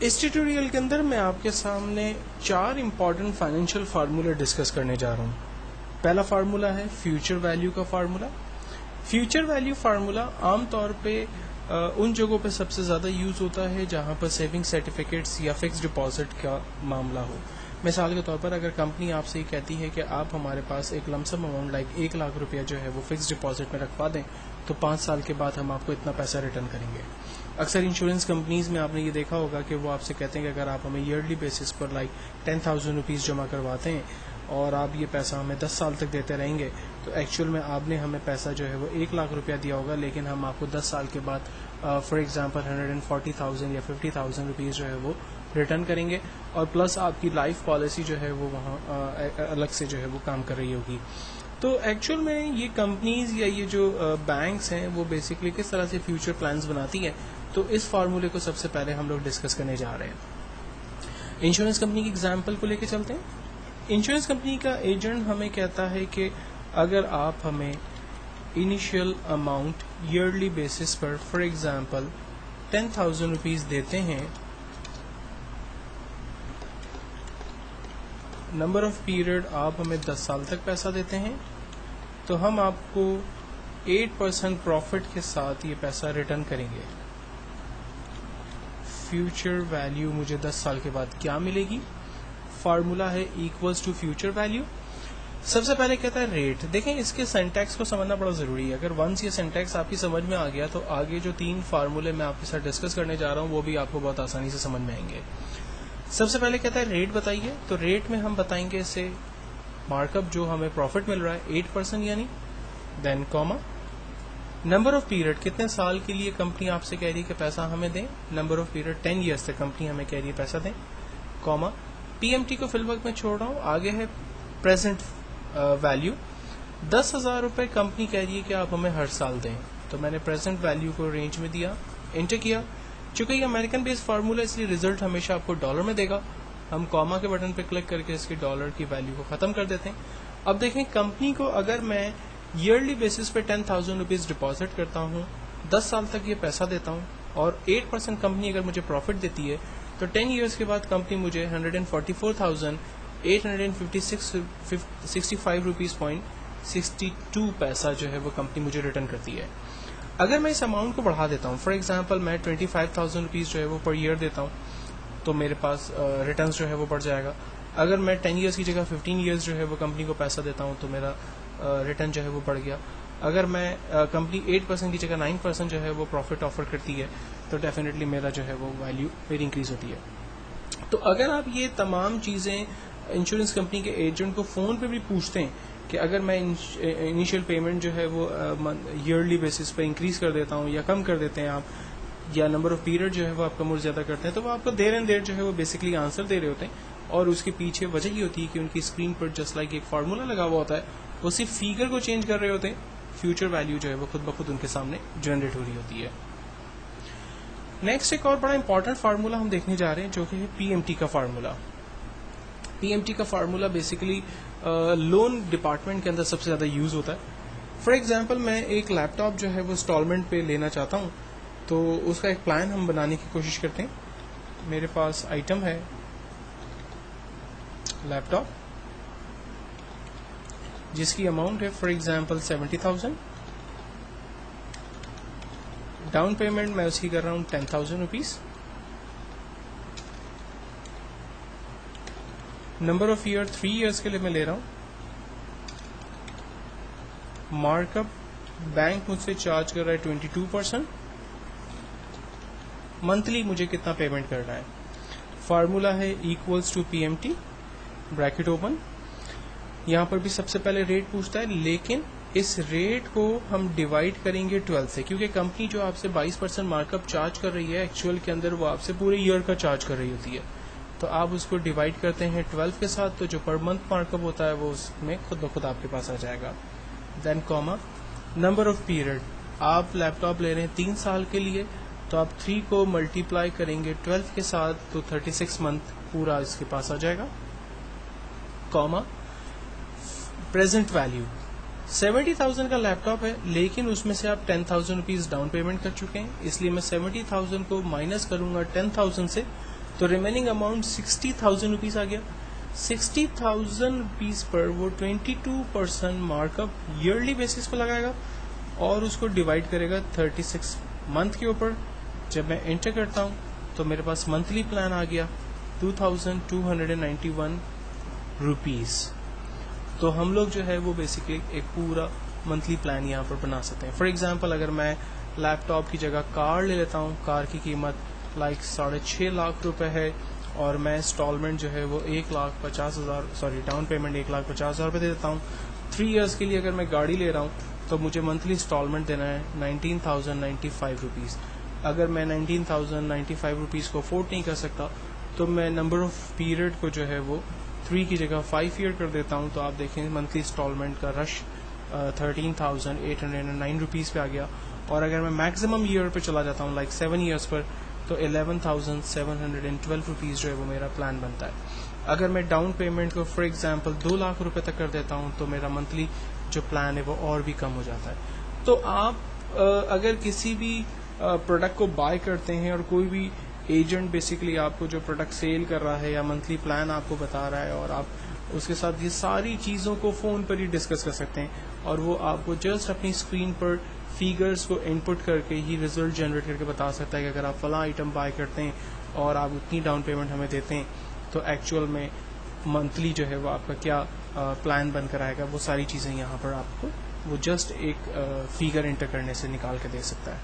इस ट्यूटोरियल के अंदर मैं आपके सामने 4 इंपॉर्टेंट फाइनेंशियल फार्मूले डिस्कस करने जा रहा हूँ। पहला फार्मूला है फ्यूचर वैल्यू का फार्मूला। फ्यूचर वैल्यू फार्मूला आमतौर पे उन जगहों पे सबसे ज़्यादा यूज़ होता है जहाँ पर सेविंग सर्टिफिकेट्स या फिक्स डिपॉजिट का मामला हो। मिसाल के तौर पर अगर कंपनी आपसे ये कहती है कि आप हमारे पास एक लमसम अमाउंट लाइक 1 लाख रुपया जो है वो फिक्स डिपॉजिट में रखवा दें तो 5 साल के बाद हम आपको इतना पैसा रिटर्न करेंगे। अक्सर इंश्योरेंस कंपनीज में आपने ये देखा होगा कि वो आपसे कहते हैं कि अगर आप हमें ईयरली बेसिस पर लाइक 10,000 रुपीज़ जमा करवाते हैं और आप ये पैसा हमें 10 साल तक देते रहेंगे तो एक्चुअल में आपने हमें पैसा जो है वो 1 लाख रुपया दिया होगा, लेकिन हम आपको 10 साल के बाद फॉर एग्जांपल 140,000 या 50,000 रुपीज़ जो है वो रिटर्न करेंगे और प्लस आपकी लाइफ पॉलिसी जो है वो वहाँ अलग से जो है वो काम कर रही होगी। तो एक्चुअल में ये कंपनीज या ये जो बैंक्स हैं वो बेसिकली किस तरह से फ्यूचर प्लान्स बनाती हैं, तो इस फार्मूले को सबसे पहले हम लोग डिस्कस करने जा रहे हैं। इंश्योरेंस कंपनी की एग्जांपल को लेके चलते हैं। इंश्योरेंस कंपनी का एजेंट हमें कहता है कि अगर आप हमें इनिशियल अमाउंट ईयरली बेसिस पर फॉर एग्जांपल 10,000 रुपीज़ देते हैं, नंबर ऑफ पीरियड आप हमें 10 साल तक पैसा देते हैं, तो हम आपको 8% प्रॉफिट के साथ ये पैसा रिटर्न करेंगे। फ्यूचर वैल्यू मुझे 10 साल के बाद क्या मिलेगी? फार्मूला है इक्वल्स टू फ्यूचर वैल्यू। सबसे पहले कहता है रेट। देखें, इसके सिंटैक्स को समझना बड़ा ज़रूरी है। अगर वंस ये सिंटैक्स आपकी समझ में आ गया तो आगे जो 3 फार्मूले मैं आपके साथ डिस्कस करने जा रहा हूँ वो भी आपको बहुत आसानी से समझ में आएंगे। सबसे पहले कहता है रेट बताइए, तो रेट में हम बताएंगे इसे मार्कअप जो हमें प्रॉफिट मिल रहा है 8% यानी, then comma number of period, कितने साल के लिए कंपनी आपसे कह रही है कि पैसा हमें दें, नंबर ऑफ पीरियड 10 ईयर्स तक कंपनी हमें कह रही है पैसा दें, कॉमा पीएमटी को फिल वक्त में छोड़ रहा हूँ। आगे है प्रेजेंट वैल्यू, 10,000 रुपये कंपनी कह रही है कि आप हमें हर साल दें, तो मैंने प्रेजेंट वैल्यू को रेंज में दिया, एंटर किया। चूंकि ये अमेरिकन बेस्ड फार्मूला इसलिए रिजल्ट हमेशा आपको डॉलर में देगा। हम कॉमा के बटन पर क्लिक करके इसके डॉलर की वैल्यू को ख़त्म कर देते हैं। अब देखें, कंपनी को अगर मैं ईयरली बेसिस पे 10,000 रुपीज़ डिपॉजिट करता हूँ, 10 साल तक ये पैसा देता हूँ और 8% कंपनी अगर मुझे प्रॉफिट देती है तो 10 ईयर्स के बाद कंपनी मुझे 144,865 रुपीज़ पॉइंट 62 पैसा जो है वो कंपनी मुझे रिटर्न करती है। अगर मैं इस अमाउंट को बढ़ा देता हूँ, फॉर एग्जांपल मैं 25,000 रुपीज़ जो है वो पर ईयर देता हूँ, तो मेरे पास रिटर्न जो है वो बढ़ जाएगा। अगर मैं 10 ईयर्स की जगह 15 ईयर्स जो है वो कंपनी को पैसा देता हूँ तो मेरा रिटर्न जो है वो बढ़ गया। अगर मैं कंपनी 8% की जगह 9% जो है वो प्रॉफिट ऑफर करती है तो डेफिनेटली मेरा जो है वो वैल्यू मेरी इंक्रीज होती है। तो अगर आप ये तमाम चीज़ें इंश्योरेंस कंपनी के एजेंट को फ़ोन पे भी पूछते हैं कि अगर मैं इनिशियल पेमेंट जो है वो ईयरली बेसिस पे इंक्रीज़ कर देता हूँ या कम कर देते हैं आप, या नंबर ऑफ पीरियड जो है वो आप कम और ज़्यादा करते हैं, तो वो आपको देर एंड देर जो है वो बेसिकली आंसर दे रहे होते हैं। और उसके पीछे वजह ये होती है कि उनकी स्क्रीन पर जस्ट लाइक एक फार्मूला लगा हुआ होता है, वो सिर्फ फिगर को चेंज कर रहे होते हैं, फ्यूचर वैल्यू जो है वो खुद ब खुद उनके सामने जनरेट हो रही होती है। नेक्स्ट एक और बड़ा इंपॉर्टेंट फार्मूला हम देखने जा रहे हैं जो कि है पीएमटी का फार्मूला। पीएमटी का फार्मूला बेसिकली लोन डिपार्टमेंट के अंदर सबसे ज़्यादा यूज़ होता है। फॉर एग्जांपल मैं एक लैपटॉप जो है वो इंस्टॉलमेंट पे लेना चाहता हूँ, तो उसका एक प्लान हम बनाने की कोशिश करते हैं। मेरे पास आइटम है लैपटॉप जिसकी अमाउंट है फॉर एग्जांपल 70,000, डाउन पेमेंट मैं उसकी कर रहा हूँ 10,000 rupees, number of year 3 years के लिए मैं ले रहा हूँ, मार्कअप बैंक मुझसे चार्ज कर रहा है 22%, मंथली मुझे कितना पेमेंट करना है। फार्मूला है equals to PMT bracket open. यहाँ पर भी सबसे पहले रेट पूछता है, लेकिन इस रेट को हम डिवाइड करेंगे 12 से, क्योंकि कंपनी जो आपसे 22% मार्कअप चार्ज कर रही है एक्चुअल के अंदर वो आपसे पूरे ईयर का चार्ज कर रही होती है। तो आप उसको डिवाइड करते हैं 12 के साथ, तो जो पर मंथ मार्कअप होता है वो उसमें खुद ब खुद आपके पास आ जाएगा। Then comma number of period, आप लैपटॉप ले रहे हैं 3 साल के लिए, तो आप 3 को मल्टीप्लाई करेंगे 12 के साथ तो 36 मंथ पूरा इसके पास आ जाएगा, कॉमा प्रेजेंट वैल्यू 70,000 का लैपटॉप है, लेकिन उसमें से आप 10,000 रुपीज़ डाउन पेमेंट कर चुके हैं, इसलिए मैं 70,000 को माइनस करूंगा 10,000 से, तो रिमेनिंग अमाउंट 60,000 रुपीज़ आ गया। 60,000 रुपीज़ पर वो 22% मार्कअप ईयरली बेसिस पर लगाएगा और उसको डिवाइड करेगा 36 मंथ के ऊपर। जब मैं एंटर करता हूँ तो मेरे पास मंथली प्लान आ गया 2,291 रुपीज़। तो हम लोग जो है वो बेसिकली एक पूरा मंथली प्लान यहाँ पर बना सकते हैं। फॉर एग्जांपल अगर मैं लैपटॉप की जगह कार ले लेता हूँ, कार की कीमत 6.5 लाख रुपए है और मैं इंस्टॉलमेंट जो है वो 1,50,000 डाउन पेमेंट 1,50,000 रुपये दे देता हूँ। 3 इयर्स के लिए अगर मैं गाड़ी ले रहा हूँ तो मुझे मंथली इंस्टॉलमेंट देना है 19,095 रुपीज़। अगर मैं 19,095 रुपीज़ को अफोर्ड नहीं कर सकता तो मैं नंबर ऑफ पीरियड को जो है वो 3 की जगह 5 ईयर कर देता हूँ। तो आप देखें मंथली इंस्टॉलमेंट का रश 13,809 रुपीज़ पे आ गया। और अगर मैं मैक्सिमम ईयर पे चला जाता हूँ 7 ईयर्स पर तो 11,712 रुपीज़ जो है वो मेरा प्लान बनता है। अगर मैं डाउन पेमेंट को फॉर एग्जांपल 2 लाख रुपए तक कर देता हूँ तो मेरा मंथली जो प्लान है वो और भी कम हो जाता है। तो आप अगर किसी भी प्रोडक्ट को बाय करते हैं और कोई भी एजेंट बेसिकली आपको जो प्रोडक्ट सेल कर रहा है या मंथली प्लान आपको बता रहा है और आप उसके साथ ये सारी चीज़ों को फ़ोन पर ही डिस्कस कर सकते हैं और वो आपको जस्ट अपनी स्क्रीन पर फिगर्स को इनपुट करके ही रिजल्ट जनरेट करके बता सकता है कि अगर आप फला आइटम बाय करते हैं और आप उतनी डाउन पेमेंट हमें देते हैं तो एक्चुअल में मंथली जो है वो आपका क्या प्लान बनकर आएगा। वो सारी चीज़ें यहाँ पर आपको वो जस्ट एक फिगर एंटर करने से निकाल के दे सकता है।